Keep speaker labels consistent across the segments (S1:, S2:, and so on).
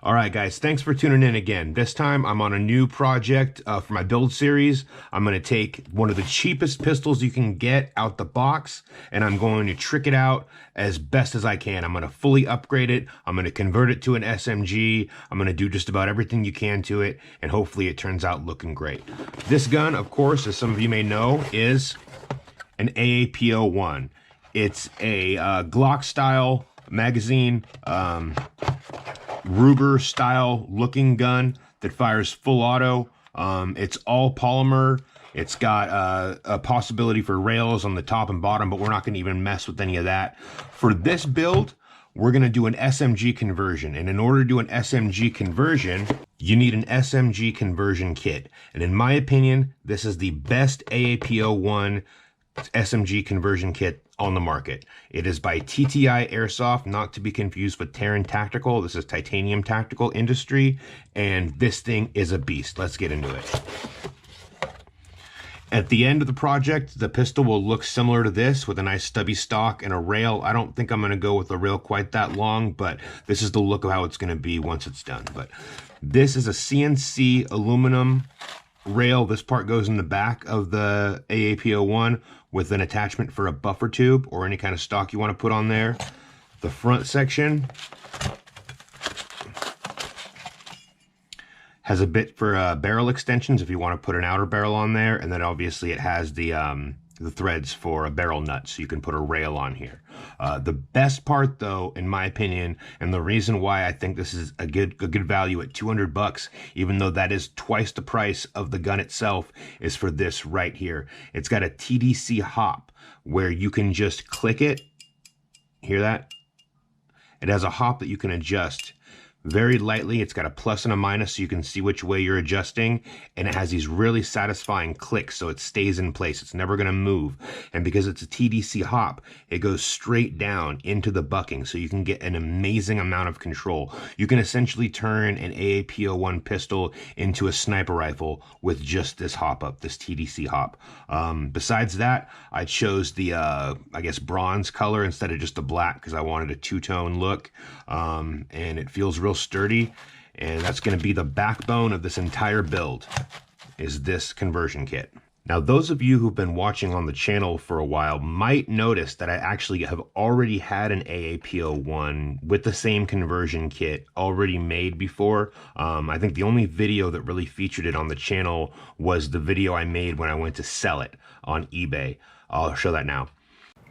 S1: All right, guys, thanks for tuning in again. This time I'm on a new project for my build series. I'm going to take one of the cheapest pistols you can get out the box, and I'm going to trick it out as best as I can. I'm going to fully upgrade it. I'm going to convert it to an SMG. I'm going to do just about everything you can to it, and hopefully it turns out looking great. This gun, of course, as some of you may know, is an AAP-01. It's a Glock style magazine, Ruger style looking gun that fires full auto. It's all polymer. It's got a possibility for rails on the top and bottom, but we're not going to even mess with any of that. For this build, we're going to do an SMG conversion. And in order to do an SMG conversion, you need an SMG conversion kit. And in my opinion, this is the best AAP-01 SMG conversion kit on the market. It is by TTI Airsoft, not to be confused with Terran Tactical. This is Titanium Tactical Industry, and this thing is a beast. Let's get into it. At the end of the project, the pistol will look similar to this with a nice stubby stock and a rail. I don't think I'm going to go with a rail quite that long, but this is the look of how it's going to be once it's done. But this is a CNC aluminum rail. This part goes in the back of the AAP-01 with an attachment for a buffer tube or any kind of stock you want to put on there. The front section has a bit for barrel extensions if you want to put an outer barrel on there, and then obviously it has the threads for a barrel nut, so you can put a rail on here. The best part, though, in my opinion, and the reason why I think this is a good value at 200 bucks, even though that is twice the price of the gun itself, is for this right here. It's got a TDC hop where you can just click it. Hear that? It has a hop that you can adjust very lightly. It's got a plus and a minus so you can see which way you're adjusting, and it has these really satisfying clicks so it stays in place. It's never going to move, and because it's a TDC hop, it goes straight down into the bucking, so you can get an amazing amount of control. You can essentially turn an AAP-01 pistol into a sniper rifle with just this hop up, this TDC hop. Besides that, I chose the I guess bronze color instead of just the black because I wanted a two-tone look, and it feels real sturdy, and that's going to be the backbone of this entire build, is this conversion kit. Now, those of you who've been watching on the channel for a while might notice that I actually have already had an AAP-01 with the same conversion kit already made before. I think the only video that really featured it on the channel was the video I made when I went to sell it on eBay. I'll show that now.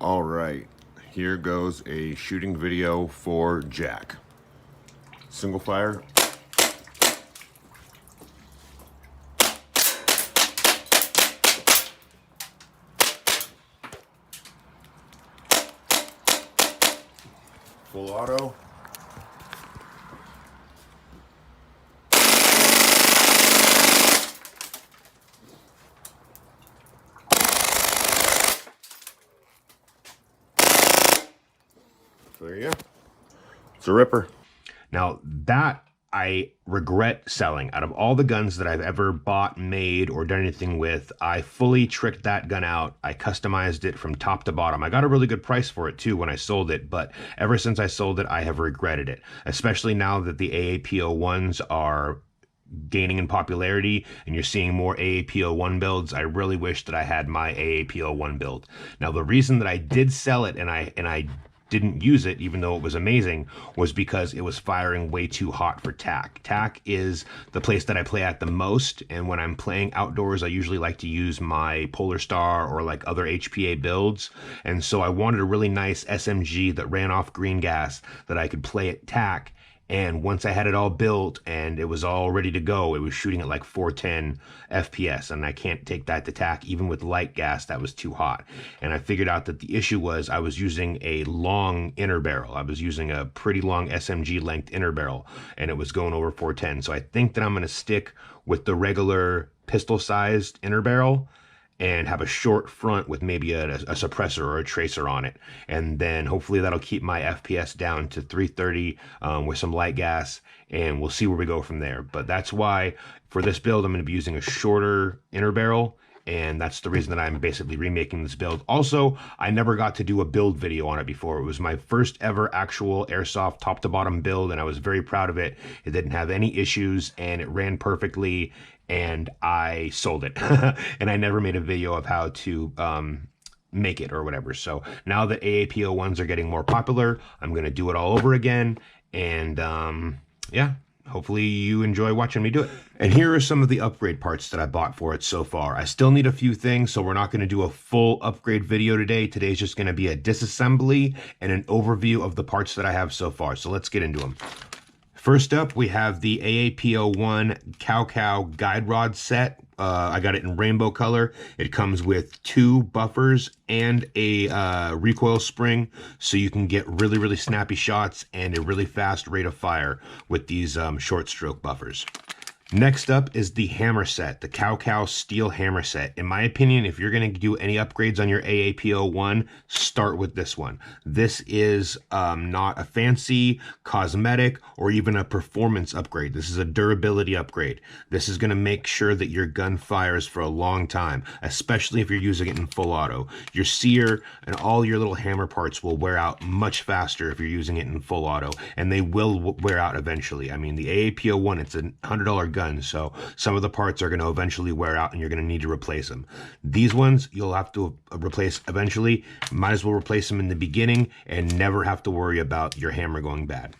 S2: All right, here goes a shooting video for Jack. Single fire. Full auto. There you go. It's a ripper.
S1: Now, that I regret selling. Out of all the guns that I've ever bought, made, or done anything with, I fully tricked that gun out. I customized it from top to bottom. I got a really good price for it, too, when I sold it, but ever since I sold it, I have regretted it, especially now that the AAP-01s are gaining in popularity and you're seeing more AAP-01 builds. I really wish that I had my AAP-01 build. Now, the reason that I did sell it and I didn't use it, even though it was amazing, was because it was firing way too hot for TAC. TAC is the place that I play at the most, and when I'm playing outdoors, I usually like to use my Polar Star or like other HPA builds, and so I wanted a really nice SMG that ran off green gas that I could play at TAC. And once I had it all built and it was all ready to go, it was shooting at like 410 FPS, and I can't take that to TAC. Even with light gas, that was too hot. And I figured out that the issue was I was using a long inner barrel. I was using a pretty long SMG length inner barrel, and it was going over 410. So I think that I'm going to stick with the regular pistol sized inner barrel and have a short front with maybe a suppressor or a tracer on it. And then hopefully that'll keep my FPS down to 330 with some light gas, and we'll see where we go from there. But that's why for this build, I'm going to be using a shorter inner barrel and that's the reason that I'm basically remaking this build. Also, I never got to do a build video on it before. It was my first ever actual airsoft top to bottom build, and I was very proud of it. It didn't have any issues, and it ran perfectly, and I sold it. And I never made a video of how to make it or whatever. So now that AAP-01s are getting more popular, I'm going to do it all over again, and yeah, hopefully you enjoy watching me do it. And here are some of the upgrade parts that I bought for it so far. I still need a few things, so we're not going to do a full upgrade video today. Today's just going to be a disassembly and an overview of the parts that I have so far. So let's get into them. First up, we have the AAP-01 Cow guide rod set. I got it in rainbow color. It comes with 2 buffers and a recoil spring, so you can get really snappy shots and a really fast rate of fire with these short stroke buffers. Next up is the hammer set, the Cow steel hammer set. In my opinion, if you're going to do any upgrades on your AAP-01, start with this one. This is not a fancy, cosmetic, or even a performance upgrade. This is a durability upgrade. This is going to make sure that your gun fires for a long time, especially if you're using it in full auto. Your sear and all your little hammer parts will wear out much faster if you're using it in full auto, and they will wear out eventually. I mean, the AAP-01, it's a $100 gun, so some of the parts are going to eventually wear out and you're going to need to replace them. These ones you'll have to replace eventually. Might as well replace them in the beginning and never have to worry about your hammer going bad.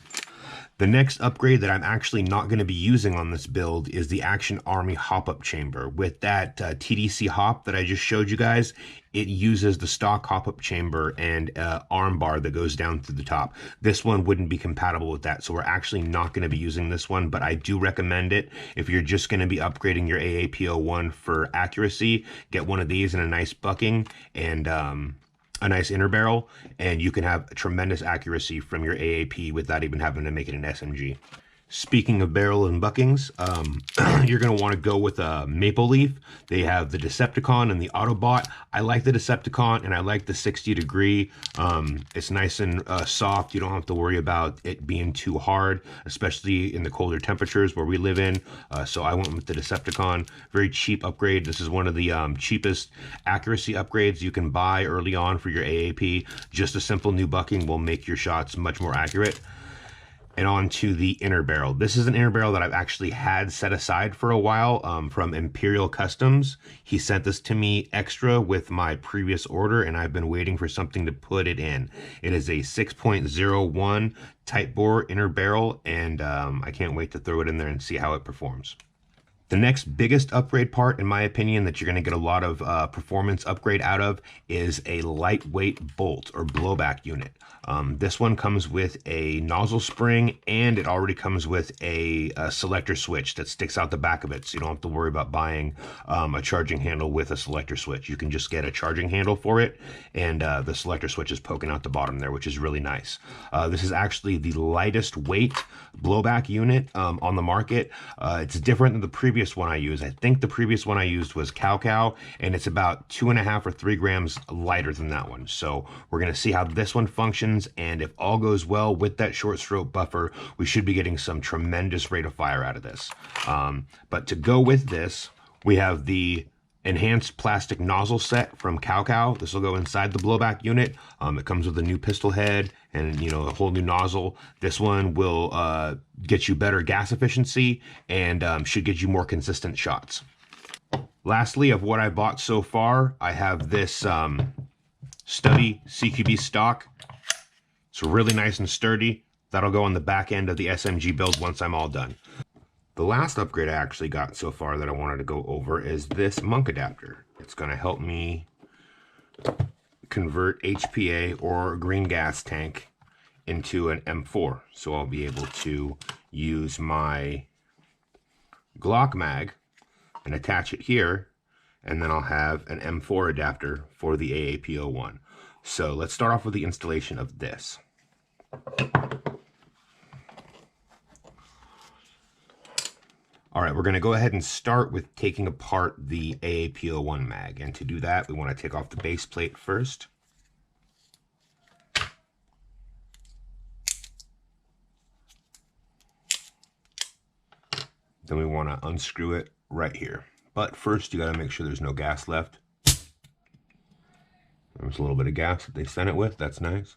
S1: The next upgrade that I'm actually not going to be using on this build is the Action Army hop-up chamber. With that TDC hop that I just showed you guys, it uses the stock hop-up chamber and arm bar that goes down through the top. This one wouldn't be compatible with that, so we're actually not going to be using this one, but I do recommend it. If you're just going to be upgrading your AAP-01 for accuracy, get one of these in a nice bucking and a nice inner barrel, and you can have tremendous accuracy from your AAP without even having to make it an SMG. Speaking of barrel and buckings, you're going to want to go with a Maple Leaf. They have the Decepticon and the Autobot. I like the Decepticon and I like the 60 degree. It's nice and soft. You don't have to worry about it being too hard, especially in the colder temperatures where we live in. So I went with the Decepticon. Very cheap upgrade. This is one of the cheapest accuracy upgrades you can buy early on for your AAP. Just a simple new bucking will make your shots much more accurate. And on to the inner barrel. This is an inner barrel that I've actually had set aside for a while from Imperial Customs. He sent this to me extra with my previous order, and I've been waiting for something to put it in. It is a 6.01 tight bore inner barrel, and I can't wait to throw it in there and see how it performs. The next biggest upgrade part, in my opinion, that you're going to get a lot of performance upgrade out of is a lightweight bolt or blowback unit. This one comes with a nozzle spring, and it already comes with a selector switch that sticks out the back of it, so you don't have to worry about buying a charging handle with a selector switch. You can just get a charging handle for it, and the selector switch is poking out the bottom there, which is really nice. This is actually the lightest weight blowback unit on the market. It's different than the previous one I used. I think the previous one I used was Cow, and it's about 2.5 or 3 grams lighter than that one. So we're going to see how this one functions, and if all goes well with that short stroke buffer, we should be getting some tremendous rate of fire out of this. But to go with this, we have the enhanced plastic nozzle set from Cow. This will go inside the blowback unit. It comes with a new pistol head and, you know, a whole new nozzle. This one will get you better gas efficiency and should get you more consistent shots. Lastly, of what I bought so far, I have this Stubby CQB stock. It's really nice and sturdy. That'll go on the back end of the SMG build once I'm all done. The last upgrade I actually got so far that I wanted to go over is this monk adapter. It's going to help me convert HPA or green gas tank into an M4. So I'll be able to use my Glock mag and attach it here, and then I'll have an M4 adapter for the AAP-01. So let's start off with the installation of this. All right, we're going to go ahead and start with taking apart the AAP-01 mag. And to do that, we want to take off the base plate first. Then we want to unscrew it right here. But first, you got to make sure there's no gas left. There's a little bit of gas that they sent it with. That's nice.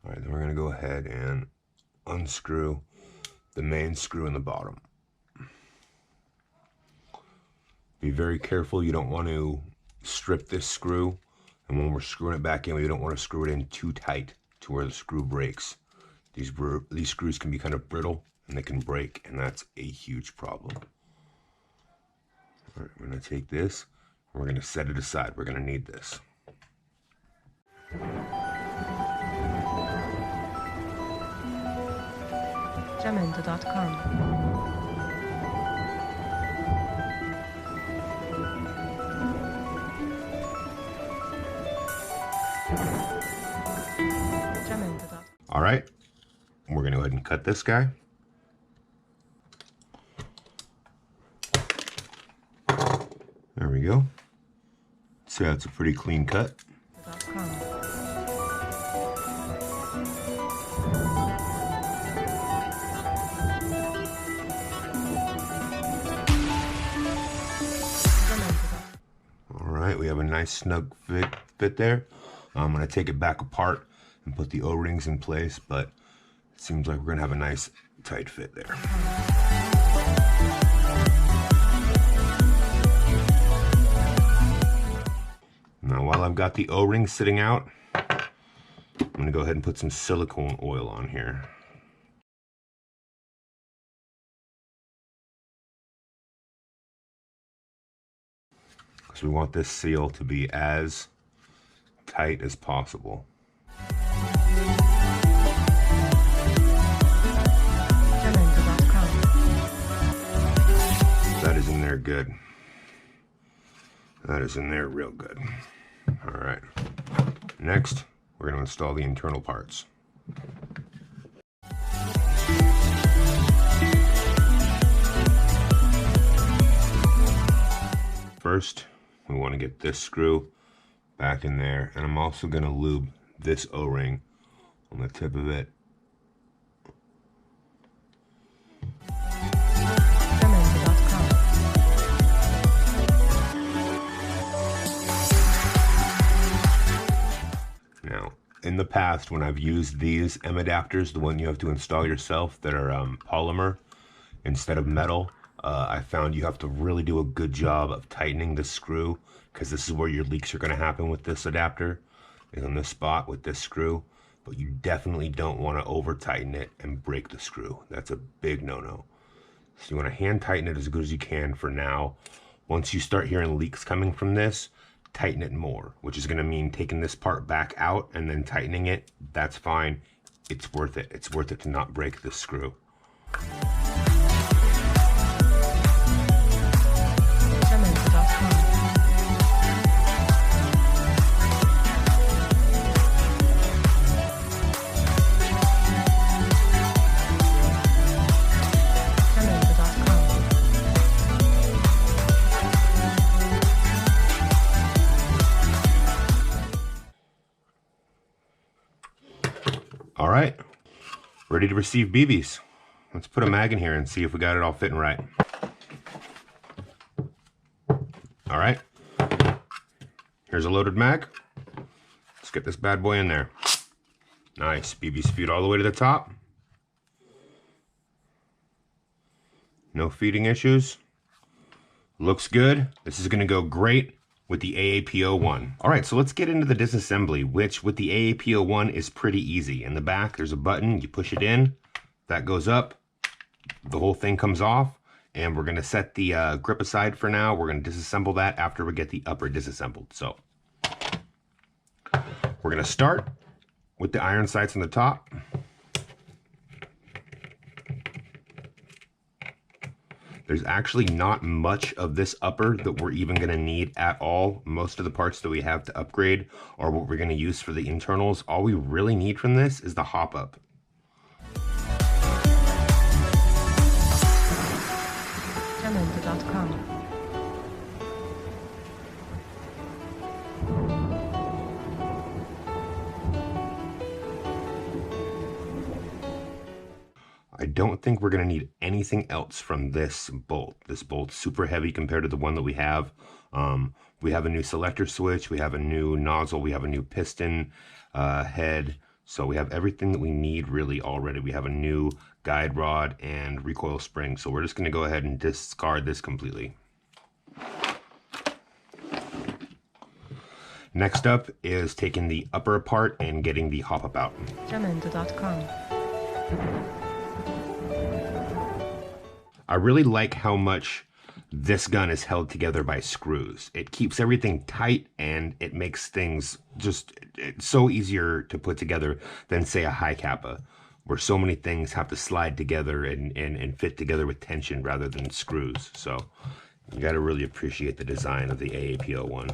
S1: All right, then we're going to go ahead and unscrew the main screw in the bottom. Be very careful. You don't want to strip this screw. And when we're screwing it back in, we don't want to screw it in too tight to where the screw breaks. These screws can be kind of brittle and they can break, and that's a huge problem. All right, we're going to take this and we're going to set it aside. We're going to need this.
S3: Jamendo.com.
S1: All right, we're going to go ahead and cut this guy. There we go. See how it's a pretty clean cut. All right, we have a nice snug fit there. I'm going to take it back apart and put the O-rings in place, but it seems like we're going to have a nice tight fit there. Now, while I've got the O-rings sitting out, I'm going to go ahead and put some silicone oil on here. Because we want this seal to be as tight as possible. That is in there good. That is in there real good. All right. Next, we're going to install the internal parts. First, we want to get this screw back in there, and I'm also going to lube this O-ring on the tip of it. Now, in the past, when I've used these M adapters, the one you have to install yourself that are polymer instead of metal, I found you have to really do a good job of tightening the screw, because this is where your leaks are going to happen with this adapter, is on this spot with this screw. But you definitely don't want to over tighten it and break the screw. That's a big no-no. So you want to hand tighten it as good as you can for now. Once you start hearing leaks coming from this, tighten it more, which is going to mean taking this part back out and then tightening it. That's fine. It's worth it. It's worth it to not break this screw. All right, ready to receive BBs. Let's put a mag in here and see if we got it all fitting right. All right, here's a loaded mag. Let's get this bad boy in there. Nice, BBs feed all the way to the top. No feeding issues. Looks good. This is gonna go great with the AAP-01. All right, so let's get into the disassembly, which with the AAP-01 is pretty easy. In the back, there's a button, you push it in, that goes up, the whole thing comes off, and we're gonna set the grip aside for now. We're gonna disassemble that after we get the upper disassembled. So, we're gonna start with the iron sights on the top. There's actually not much of this upper that we're even going to need at all. Most of the parts that we have to upgrade are what we're going to use for the internals. All we really need from this is the hop up.
S3: Jamendo.com.
S1: I don't think we're going to need anything else from this bolt. This bolt's super heavy compared to the one that we have. We have a new selector switch, we have a new nozzle, we have a new piston head. So we have everything that we need really already. We have a new guide rod and recoil spring. So we're just going to go ahead and discard this completely. Next up is taking the upper apart and getting the hop-up out.
S3: Jamendo.com.
S1: I really like how much this gun is held together by screws. It keeps everything tight and it makes things just it's so easier to put together than say a high kappa, where so many things have to slide together and fit together with tension rather than screws. So you got to really appreciate the design of the AAP-01.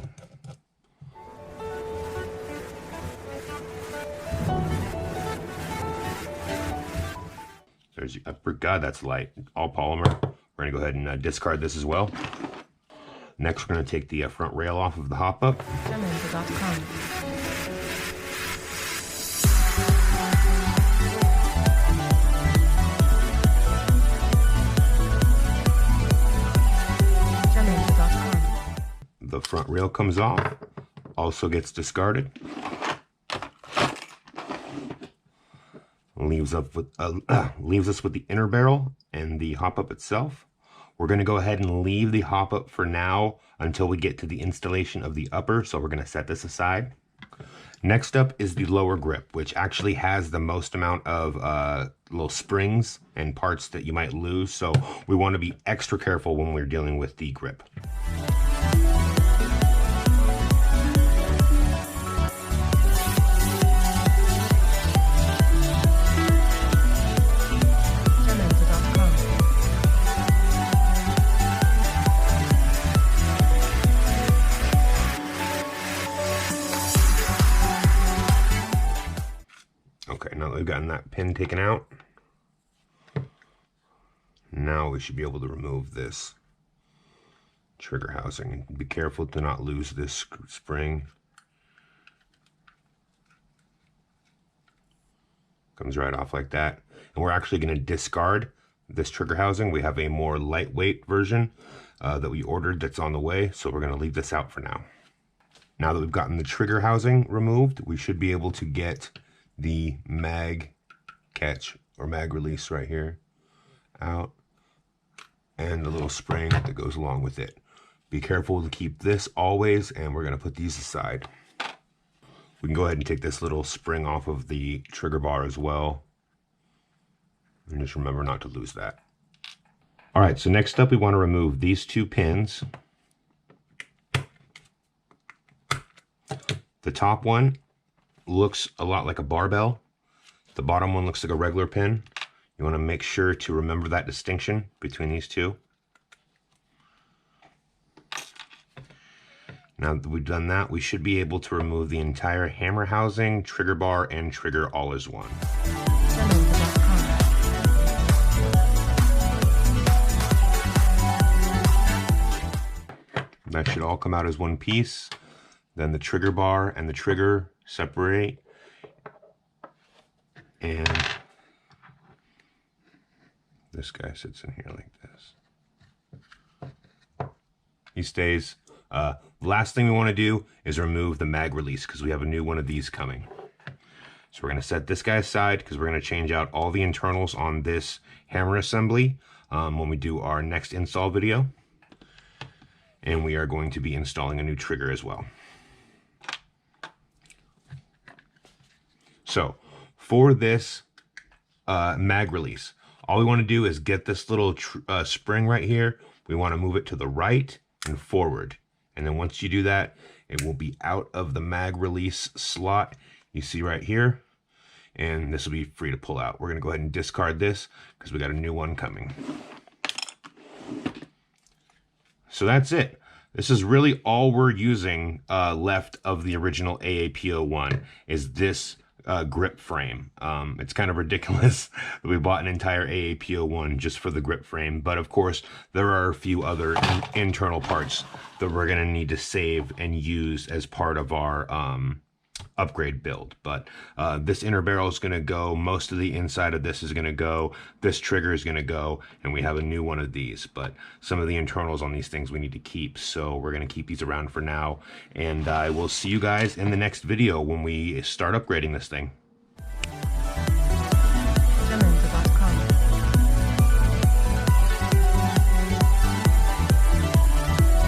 S1: There's your upper. God, that's light. All polymer. We're going to go ahead and discard this as well. Next, we're going to take the front rail off of the hop-up.
S3: Jamendo.com.
S1: The front rail comes off, also gets discarded. Leaves us with the inner barrel and the hop-up itself. We're going to go ahead and leave the hop-up for now until we get to the installation of the upper, so we're going to set this aside. Next up is the lower grip, which actually has the most amount of little springs and parts that you might lose, so we want to be extra careful when we're dealing with the grip. Okay, now that we've gotten that pin taken out, now we should be able to remove this trigger housing. Be careful to not lose this spring. Comes right off like that. And we're actually going to discard this trigger housing. We have a more lightweight version that we ordered that's on the way, so we're going to leave this out for now. Now that we've gotten the trigger housing removed, we should be able to get the mag catch or mag release right here out, and the little spring that goes along with it. Be careful to keep this always, and we're going to put these aside. We can go ahead and take this little spring off of the trigger bar as well, and just remember not to lose that. All right, so next up we want to remove these two pins. The top one looks a lot like a barbell. The bottom one looks like a regular pin. You want to make sure to remember that distinction between these two. Now that we've done that, we should be able to remove the entire hammer housing, trigger bar, and trigger all as one. That should all come out as one piece. Then the trigger bar and the trigger separate, and this guy sits in here like this. He stays. The last thing we want to do is remove the mag release because we have a new one of these coming. So we're going to set this guy aside because we're going to change out all the internals on this hammer assembly when we do our next install video. And we are going to be installing a new trigger as well. So for this mag release, all we want to do is get this little spring right here. We want to move it to the right and forward. And then once you do that, it will be out of the mag release slot you see right here. And this will be free to pull out. We're going to go ahead and discard this because we got a new one coming. So that's it. This is really all we're using left of the original AAP-01 is this grip frame. It's kind of ridiculous that we bought an entire AAP-01 just for the grip frame, but of course there are a few other internal parts that we're going to need to save and use as part of our upgrade build. But this inner barrel is going to go, most of the inside of this is going to go, this trigger is going to go, and we have a new one of these. But some of the internals on these things we need to keep, so we're going to keep these around for now. And I will see you guys in the next video when we start upgrading this thing.